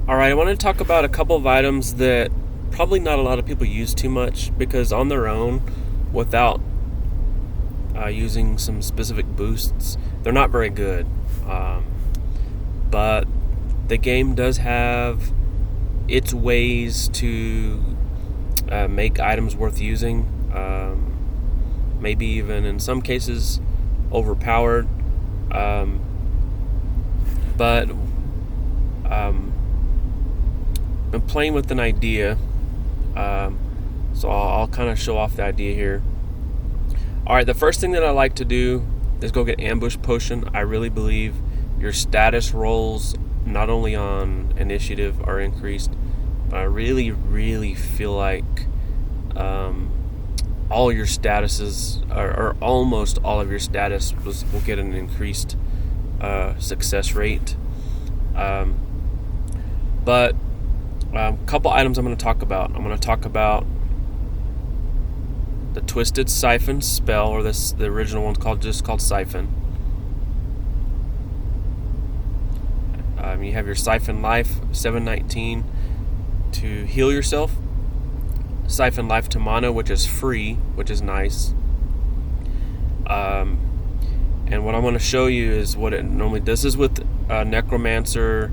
Alright, I want to talk about a couple of items that probably not a lot of people use too much because on their own, without using some specific boosts, they're not very good. But the game does have its ways to make items worth using. Maybe even in some cases overpowered. But been playing with an idea, so I'll kind of show off the idea here. Alright, the first thing that I like to do is go get Ambush Potion. I really believe your status rolls, not only on initiative, are increased, but I really feel like all your statuses, or almost all of your status will get an increased success rate. But a couple items I'm going to talk about. I'm going to talk about the Twisted Siphon spell, or the original one's just called Siphon. You have your Siphon Life 719 to heal yourself. Siphon Life to Mana, which is free, which is nice. And what I'm going to show you is what it normally does. This is with Necromancer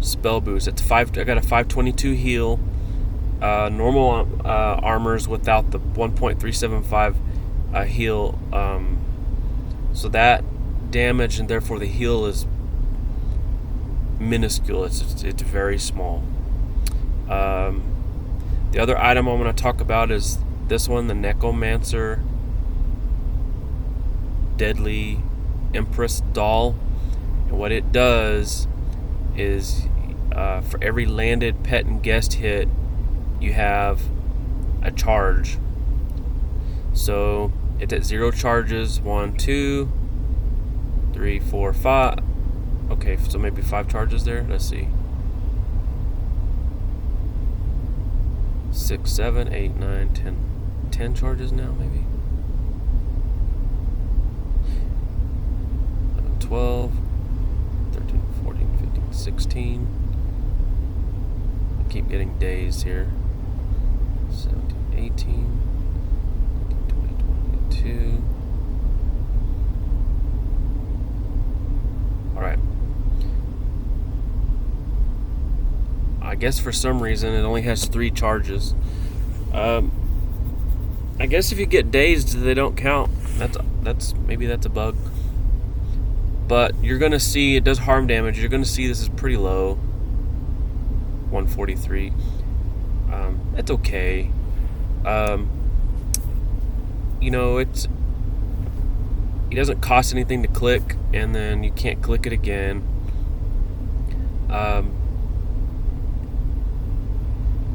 spell boost. It's I got a 522 heal. Normal armors without the 1.375 heal. So that damage and therefore the heal is minuscule. It's very small. The other item I'm going to talk about is this one, the Necromancer Deadly Empress Doll. And what it does is for every landed pet and guest hit, you have a charge. So it's at 0 charges. 1, 2, 3, 4, 5. Okay, so maybe 5 charges there. Let's see. 6, 7, 8, 9, 10. 10 charges now, maybe. 12, 13, 14, 15, 16. I keep getting days here. 17, 18, 20, 22. Alright. I guess for some reason it only has 3 charges. I guess if you get dazed, they don't count. Maybe that's a bug. But you're gonna see it does harm damage. You're gonna see this is pretty low. 143. That's okay. It doesn't cost anything to click, and then you can't click it again.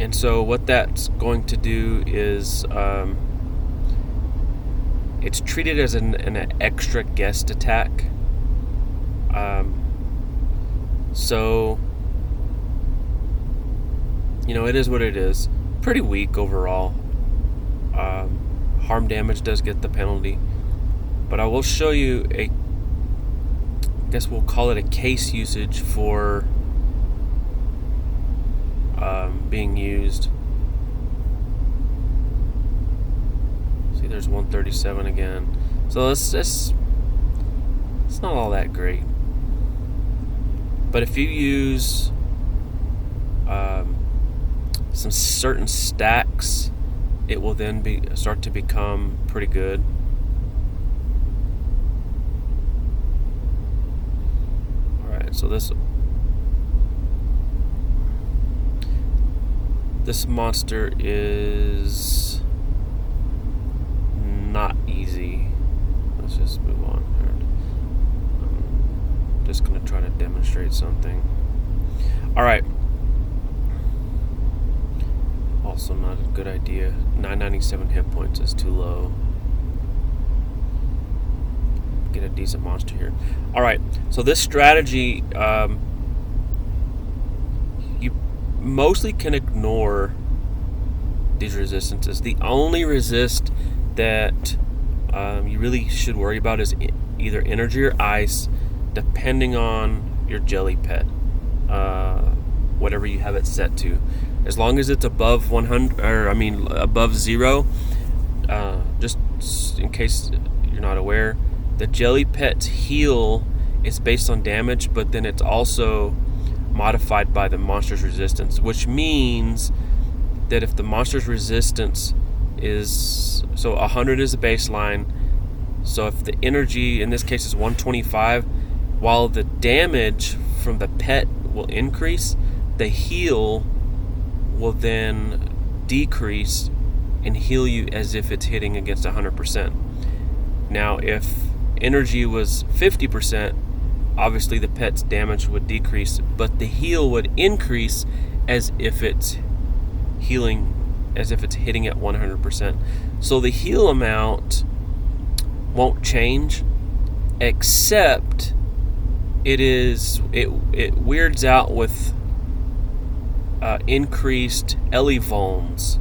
And so what that's going to do is it's treated as an extra guest attack. So it is what it is. Pretty weak overall. Harm damage does get the penalty, but I will show you I guess we'll call it a case usage for being used. See, there's 137 again. So it's not all that great. But if you use some certain stacks, it will then start to become pretty good. Alright, so this monster is not easy. Let's just move on. I'm just going to try to demonstrate something. Alright. Also not a good idea. 997 hit points is too low. Get a decent monster here. Alright, so this strategy, you mostly can ignore these resistances. The only resist that you really should worry about is either energy or ice, depending on your jelly pet. whatever you have it set to. As long as it's above 100, above 0, just in case you're not aware, the Jelly Pet's heal is based on damage, but then it's also modified by the monster's resistance, which means that if the monster's resistance is, so 100 is the baseline, so if the energy in this case is 125, while the damage from the pet will increase, the heal will then decrease and heal you as if it's hitting against 100%. Now, if energy was 50%, obviously the pet's damage would decrease, but the heal would increase as if it's healing, as if it's hitting at 100%. So the heal amount won't change, except it weirds out with increased vulns,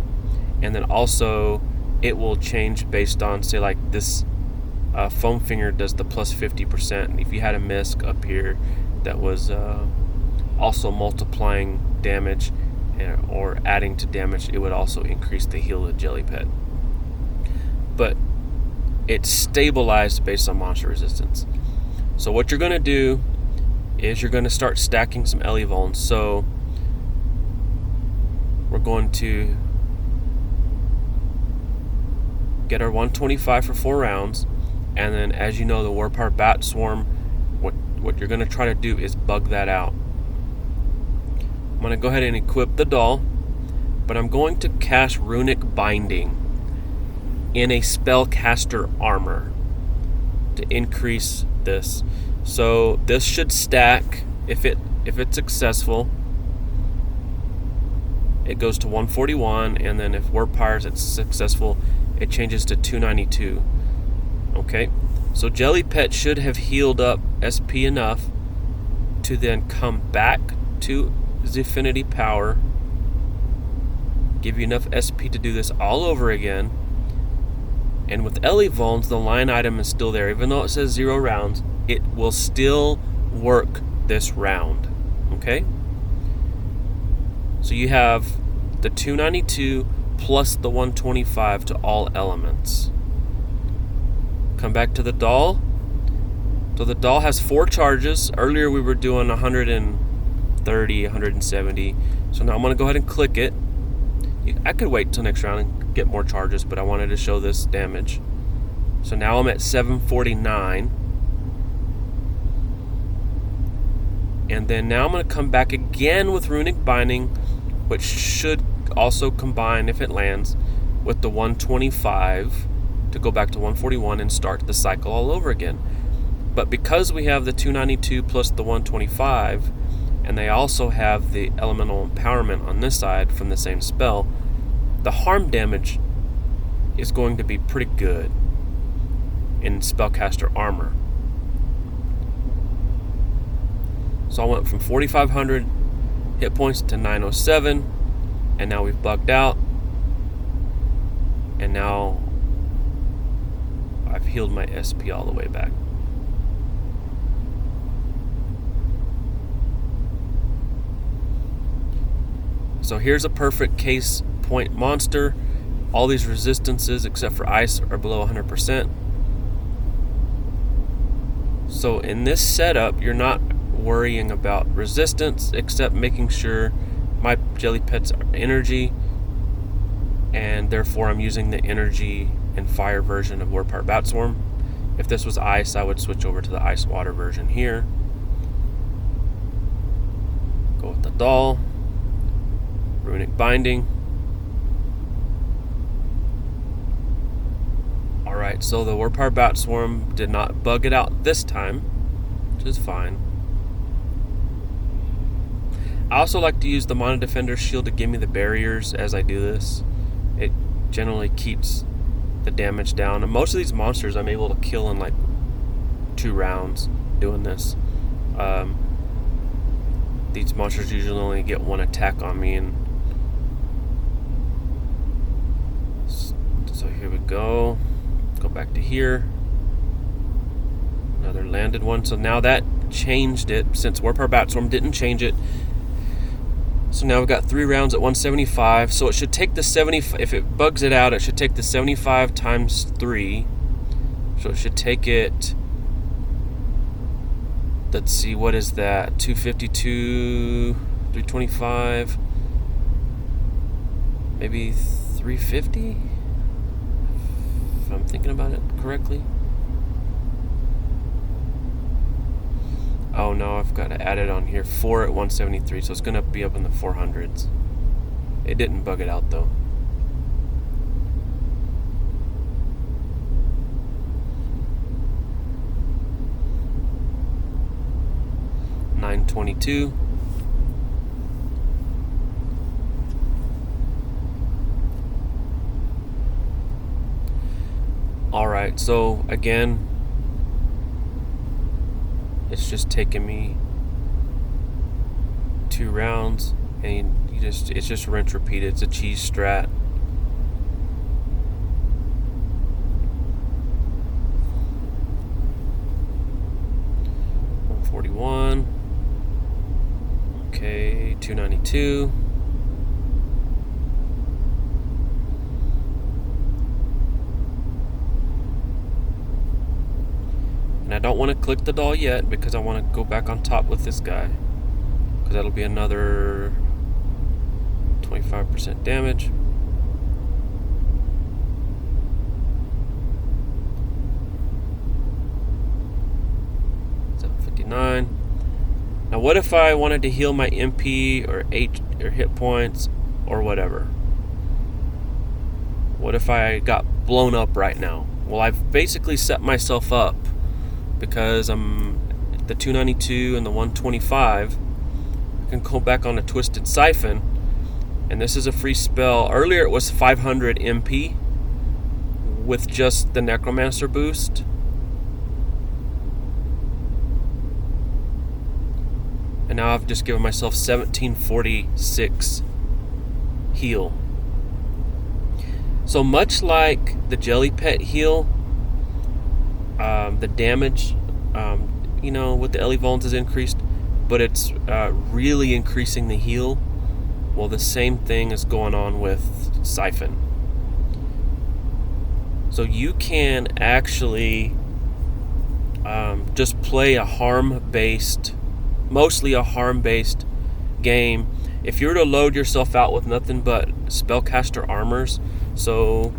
and then also it will change based on, say, like this foam finger does the plus 50%. If you had a misc up here that was also multiplying damage or adding to damage, it would also increase the heal of the Jelly Pet. But it's stabilized based on monster resistance. So what you're going to do is you're going to start stacking some vulns. So we're going to get our 125 for 4 rounds, and then, as you know, the werepyre bat swarm, what you're going to try to do is bug that out. I'm going to go ahead and equip the doll, but I'm going to cast runic binding in a spellcaster armor to increase this. So this should stack. If it's successful, it goes to 141, and then if werepyre it's successful, it changes to 292. Okay, so Jelly Pet should have healed up SP enough to then come back to the affinity power, give you enough SP to do this all over again. And with vulns, the line item is still there. Even though it says 0 rounds, it will still work this round. Okay? So you have the 292 plus the 125 to all elements. Come back to the doll. So the doll has 4 charges. Earlier we were doing 130, 170. So now I'm going to go ahead and click it. I could wait till next round and get more charges, but I wanted to show this damage. So now I'm at 749. And then now I'm going to come back again with runic binding, which should also combine, if it lands, with the 125 to go back to 141 and start the cycle all over again. But because we have the 292 plus the 125, and they also have the elemental empowerment on this side from the same spell, the harm damage is going to be pretty good in spellcaster armor. So I went from 4,500 hit points to 907, and now we've bugged out, and now I've healed my SP all the way back. So here's a perfect case point monster. All these resistances except for ice are below 100%. So in this setup, you're not worrying about resistance, except making sure my Jelly Pet's are energy, and therefore I'm using the energy and fire version of werepyre bat swarm. If this was ice, I would switch over to the ice water version here. Go with the doll. Runic binding. Alright, so the werepyre bat swarm did not bug it out this time, which is fine. I also like to use the Mono Defender shield to give me the barriers as I do this. It generally keeps the damage down. And most of these monsters I'm able to kill in like 2 rounds doing this. These monsters usually only get 1 attack on me, and so here we go. Go back to here. Another landed one. So now that changed it. Since werepyre bat swarm didn't change it, So now we've got 3 rounds at 175. So it should take the 70. If it bugs it out, it should take the 75 times 3. So it should take it. Let's see, what is that? 252, 325, maybe 350? If I'm thinking about it correctly. Oh no, I've got to add it on here. 4 at 173, so it's going to be up in the 400s. It didn't bug it out though. $922. Alright, so again, it's just taking me 2 rounds, and it's just rinse repeat. It's a cheese strat. $141. Okay, $292. And I don't want to click the doll yet because I want to go back on top with this guy, because that'll be another 25% damage. $759. Now what if I wanted to heal my MP or hit points or whatever? What if I got blown up right now? Well, I've basically set myself up, because I'm the 292 and the 125. I can go back on a Twisted Siphon, and this is a free spell. Earlier it was 500 MP with just the Necromancer boost. And now I've just given myself 1746 heal. So much like the Jelly Pet heal, the damage, with the vulns is increased, but it's really increasing the heal. Well, the same thing is going on with Siphon. So you can actually just play mostly a harm-based game. If you were to load yourself out with nothing but spellcaster armors, so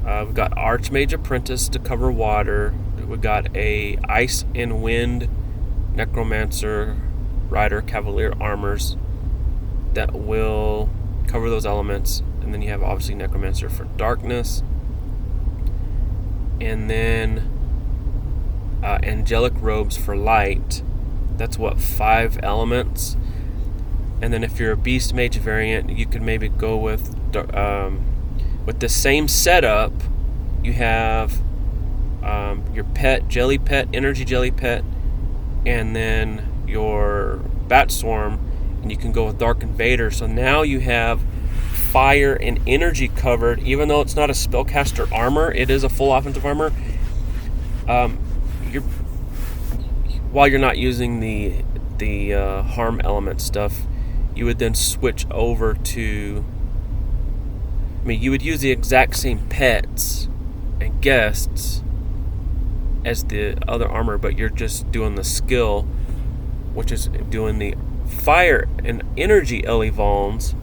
we've got Archmage Apprentice to cover water. We got a Ice and Wind Necromancer Rider Cavalier armors that will cover those elements, and then you have obviously Necromancer for darkness, and then Angelic Robes for light. That's 5 elements. And then if you're a Beast Mage variant, you could maybe go with the same setup. You have your pet, Jelly Pet, Energy Jelly Pet, and then your Bat Swarm, and you can go with Dark Invader. So now you have fire and energy covered. Even though it's not a spellcaster armor, it is a full offensive armor. While you're not using the harm element stuff, you would then switch over to, you would use the exact same pets and guests as the other armor, but you're just doing the skill, which is doing the fire and energy vulns,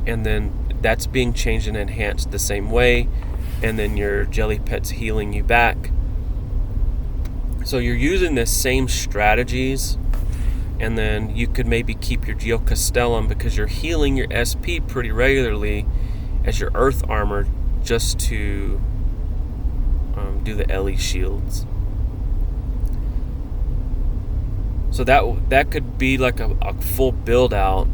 and then that's being changed and enhanced the same way, and then your Jelly Pet's healing you back. So you're using the same strategies, and then you could maybe keep your Geocastellum because you're healing your SP pretty regularly as your Earth armor, just to do the LE shields. So that could be like a full build out.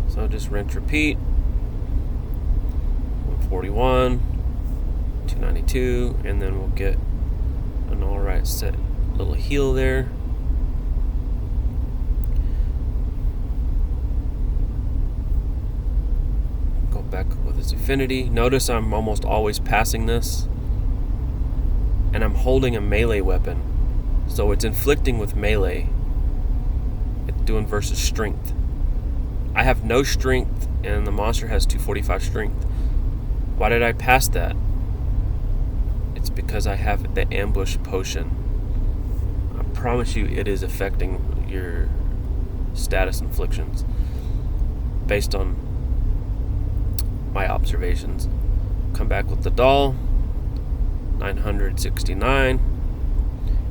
So just rinse repeat. 141, 292, and then we'll get an alright set little heal there. Go back with his affinity. Notice I'm almost always passing this. And I'm holding a melee weapon. So it's inflicting with melee. It's doing versus strength. I have no strength and the monster has 245 strength. Why did I pass that? It's because I have the ambush potion. I promise you it is affecting your status inflictions based on my observations. Come back with the doll. 969.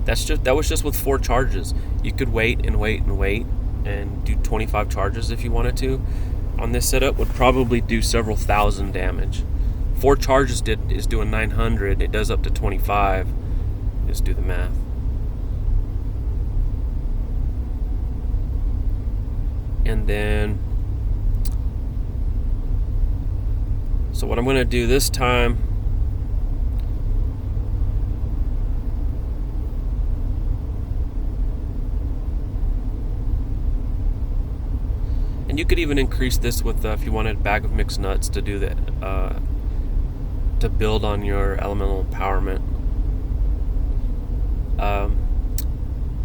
That was just with 4 charges. You could wait and do 25 charges if you wanted to. On this setup would probably do several thousand damage. 4 charges is doing 900. It does up to 25. Just do the math. And then, so what I'm going to do this time, and you could even increase this with if you wanted a bag of mixed nuts to do that, to build on your elemental empowerment.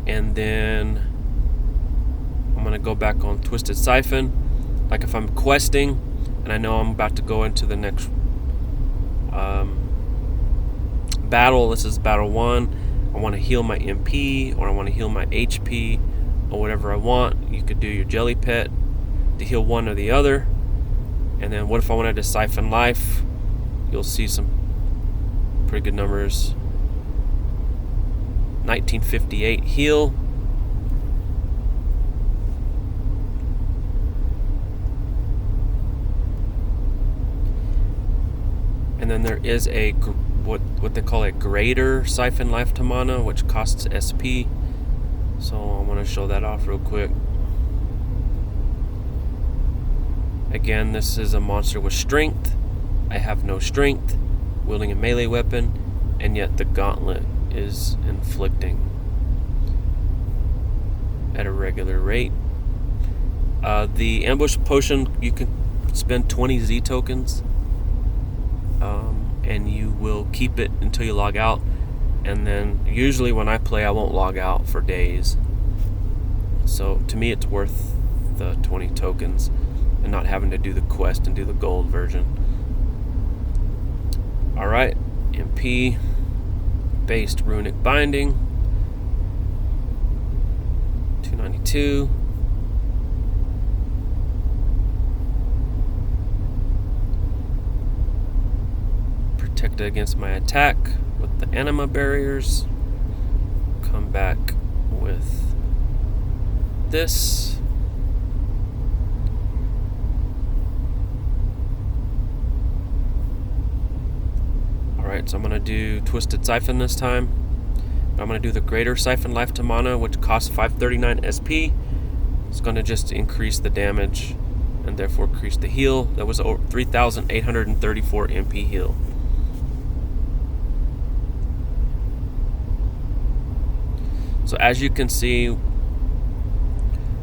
And then I'm going to go back on Twisted Siphon. Like if I'm questing and I know I'm about to go into the next battle, this is battle 1, I want to heal my MP or I want to heal my HP or whatever I want. You could do your jelly pet to heal one or the other. And then what if I wanted to siphon life? You'll see some pretty good numbers. 1958 heal. And then there is a what they call a greater siphon life to mana, which costs SP. So I want to show that off real quick. Again, this is a monster with strength. I have no strength, wielding a melee weapon, and yet the gauntlet is inflicting at a regular rate. The ambush potion, you can spend 20 Z tokens, and you will keep it until you log out. And then usually when I play, I won't log out for days. So to me, it's worth the 20 tokens and not having to do the quest and do the gold version. Alright, MP based runic binding, 292. Protected against my attack with the anima barriers. Come back with this. Alright, so I'm going to do Twisted Siphon this time. I'm going to do the Greater Siphon Life to Mana, which costs 539 SP. It's going to just increase the damage and therefore increase the heal. That was 3,834 MP heal. So as you can see,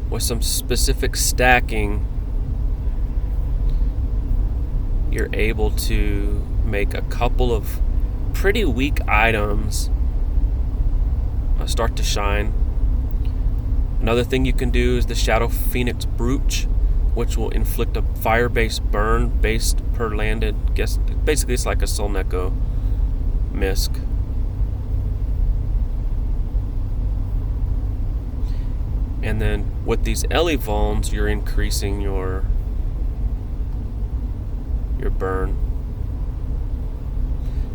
with some specific stacking, you're able to make a couple of pretty weak items start to shine. Another thing you can do is the Shadow Phoenix Brooch, which will inflict a fire-based burn based per landed. Basically, it's like a Soul Neko misc. And then with these Ellie vulns, you're increasing your burn.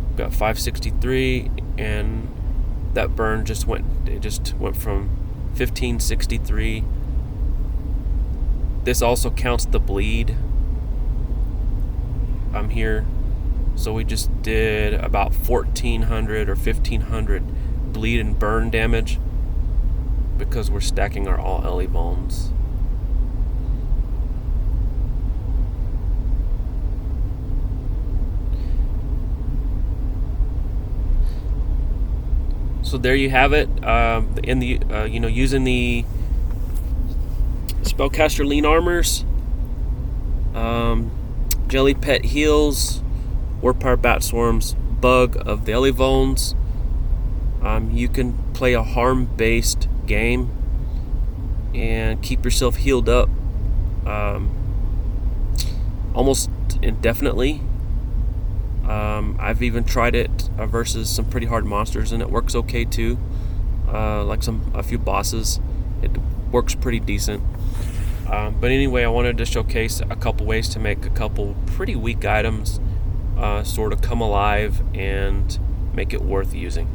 We've got 563, and that burn just went from 1563. This also counts the bleed. I'm here, so we just did about 1,400 or 1,500 bleed and burn damage because we're stacking our all Ellie vulns. So there you have it. In the using the spellcaster lean armors, Jelly Pet Heals, Werepyre Bat Swarms, Bug of the vulns. You can play a harm-based game and keep yourself healed up almost indefinitely. I've even tried it versus some pretty hard monsters, and it works okay too. Like a few bosses, it works pretty decent. But anyway, I wanted to showcase a couple ways to make a couple pretty weak items sort of come alive and make it worth using.